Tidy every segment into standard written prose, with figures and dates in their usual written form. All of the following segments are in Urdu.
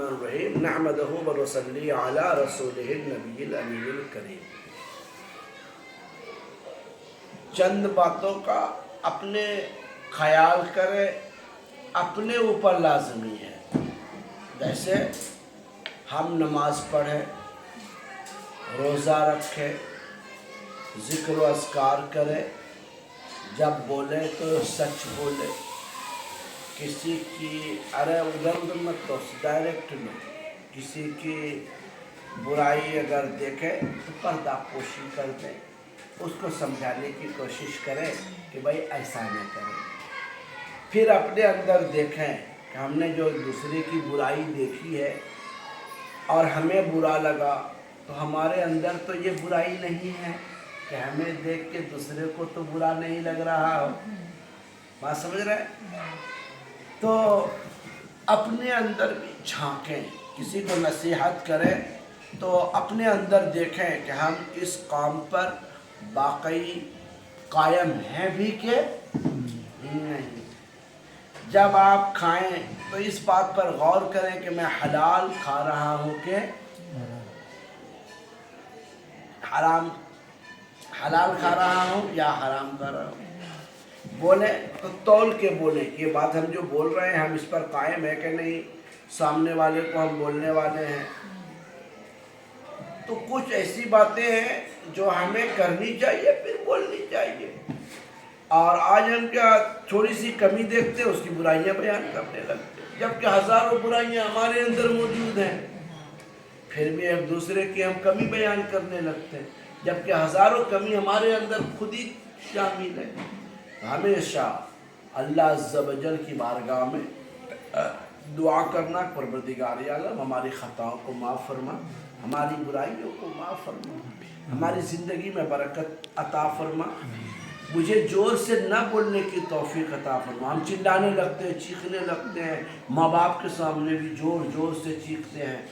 الرحمن الرحیم نحمدہ و نصلی علی رسولہ النبی الامین الکریم۔ چند باتوں کا اپنے خیال کرے، اپنے اوپر لازمی ہے۔ جیسے ہم نماز پڑھیں، روزہ رکھیں، ذکر و اذکار کریں، جب بولیں تو سچ بولیں، کسی کی ادھر مت تو ڈائریکٹ لو، کسی کی برائی اگر دیکھیں تو پردہ پوشی کر دیں، اس کو سمجھانے کی کوشش کریں کہ بھائی ایسا نہ کریں۔ پھر اپنے اندر دیکھیں کہ ہم نے جو دوسرے کی برائی دیکھی ہے اور ہمیں برا لگا، تو ہمارے اندر تو یہ برائی نہیں ہے کہ ہمیں دیکھ کے دوسرے کو تو برا نہیں لگ رہا ہو۔ بات سمجھ رہے ہیں؟ تو اپنے اندر بھی جھانکیں، کسی کو نصیحت کریں تو اپنے اندر دیکھیں کہ ہم اس کام پر واقعی قائم ہیں بھی کہ نہیں۔ جب آپ کھائیں تو اس بات پر غور کریں کہ میں حلال کھا رہا ہوں کہ حرام، حلال کھا رہا ہوں یا حرام کھا رہا ہوں۔ بولیں تو تول کے بولیں کہ یہ بات ہم جو بول رہے ہیں ہم اس پر قائم ہے کہ نہیں، سامنے والے کو ہم بولنے والے ہیں۔ تو کچھ ایسی باتیں ہیں جو ہمیں کرنی چاہیے، پھر بولنی چاہیے، اور آج ہم کیا تھوڑی سی کمی دیکھتے ہیں اس کی برائیاں بیان کرنے لگتے ہیں، جبکہ ہزاروں برائیاں ہمارے اندر موجود ہیں، پھر بھی ایک دوسرے کی ہم کمی بیان کرنے لگتے ہیں، جبکہ ہزاروں کمی ہمارے اندر خود ہی شامل ہے۔ ہمیشہ اللہ عز و جل کی بارگاہ میں دعا کرنا، پروردگار عالم ہماری خطاؤں کو معاف فرما، ہماری برائیوں کو معاف فرما، ہماری زندگی میں برکت عطا فرما، مجھے زور سے نہ بولنے کی توفیق عطا فرما۔ ہم چلانے لگتے ہیں، چیخنے لگتے ہیں، ماں باپ کے سامنے بھی زور زور سے چیختے ہیں،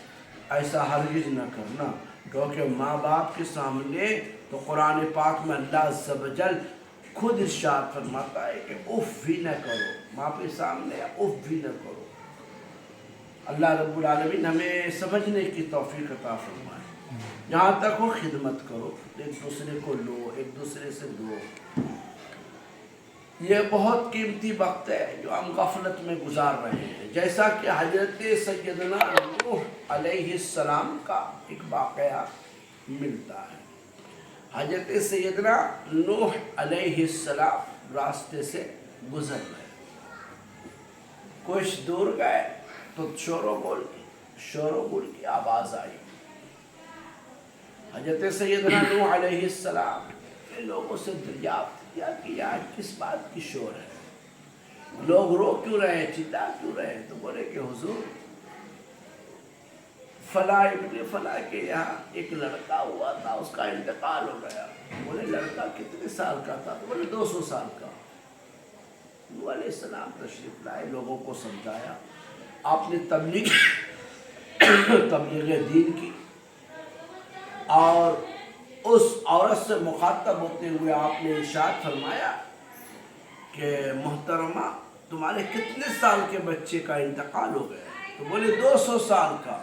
ایسا ہرگز نہ کرنا، کیونکہ ماں باپ کے سامنے تو قرآن پاک میں اللہ عز و جل خود ارشاد فرماتا ہے کہ اف بھی نہ کرو، ماں کے سامنے اف بھی نہ کرو۔ اللہ رب العالمین ہمیں سمجھنے کی توفیق عطا فرمائے۔ جہاں تک ہو خدمت کرو، ایک دوسرے کو لو، ایک دوسرے سے دو۔ یہ بہت قیمتی وقت ہے جو ہم غفلت میں گزار رہے ہیں۔ جیسا کہ حضرت سیدنا نوح علیہ السلام کا ایک واقعہ ملتا ہے۔ حضرت سیدنا نوح علیہ السلام راستے سے گزر گئے، کچھ دور گئے تو شور و گل کی آواز آئی۔ حضرت سیدنا نوح علیہ السلام نے لوگوں سے دریافت کیا کہ یہاں کس بات کی شور ہے، لوگ رو کیوں رہے ہیں، چلا کیوں رہے ہیں؟ تو بولے کہ حضور فلاں ابن فلاں کے یہاں ایک لڑکا ہوا تھا، اس کا انتقال ہو گیا۔ بولے لڑکا کتنے سال کا تھا؟ تو بولے 200 سال کا۔ نوح علیہ السلام تشریف لائے، لوگوں کو سمجھایا، آپ نے تبلیغ دین کی، اور اس عورت سے مخاطب ہوتے ہوئے آپ نے ارشاد فرمایا کہ محترمہ تمہارے کتنے سال کے بچے کا انتقال ہو گیا؟ تو بولے 200 سال کا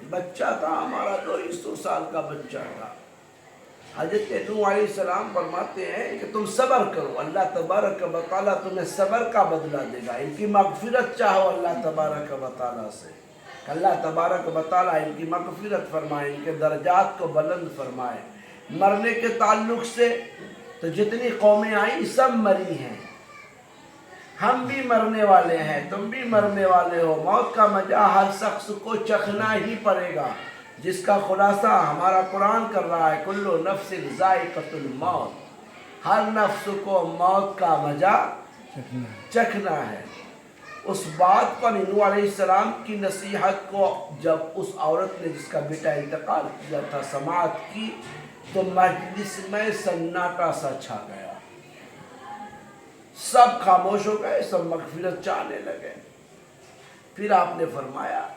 بچہ تھا ہمارا، 200 سال کا بچہ تھا۔ حضرت نوح علیہ السلام فرماتے ہیں کہ تم صبر کرو، اللہ تبارک و تعالیٰ تمہیں صبر کا بدلہ دے گا۔ ان کی مغفرت چاہو اللہ تبارک و تعالیٰ سے، کہ اللہ تبارک و تعالیٰ ان کی مغفرت فرمائے، ان کے درجات کو بلند فرمائے۔ مرنے کے تعلق سے تو جتنی قومیں آئیں سب مری ہیں، ہم بھی مرنے والے ہیں، تم بھی مرنے والے ہو، موت کا مزہ ہر شخص کو چکھنا ہی پڑے گا، جس کا خلاصہ ہمارا قرآن کر رہا ہے، کل نفس ذائقۃ الموت، ہر نفس کو موت کا مزہ چکھنا ہے۔ اس بات پر نوح علیہ السلام کی نصیحت کو جب اس عورت نے جس کا بیٹا انتقال کیا تھا سماعت کی، تو مجلس میں سناٹا سا چھا گیا، سب خاموش ہو گئے، سب مغفرت چاہنے لگے۔ پھر آپ نے فرمایا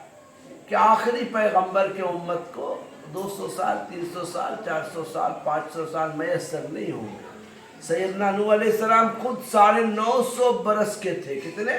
کہ آخری پیغمبر کے امت کو 200 سال، 300 سال، 400 سال، 500 سال میسر نہیں ہوں گے۔ سیدنا نوح علیہ السلام خود 950 برس کے تھے، کتنے؟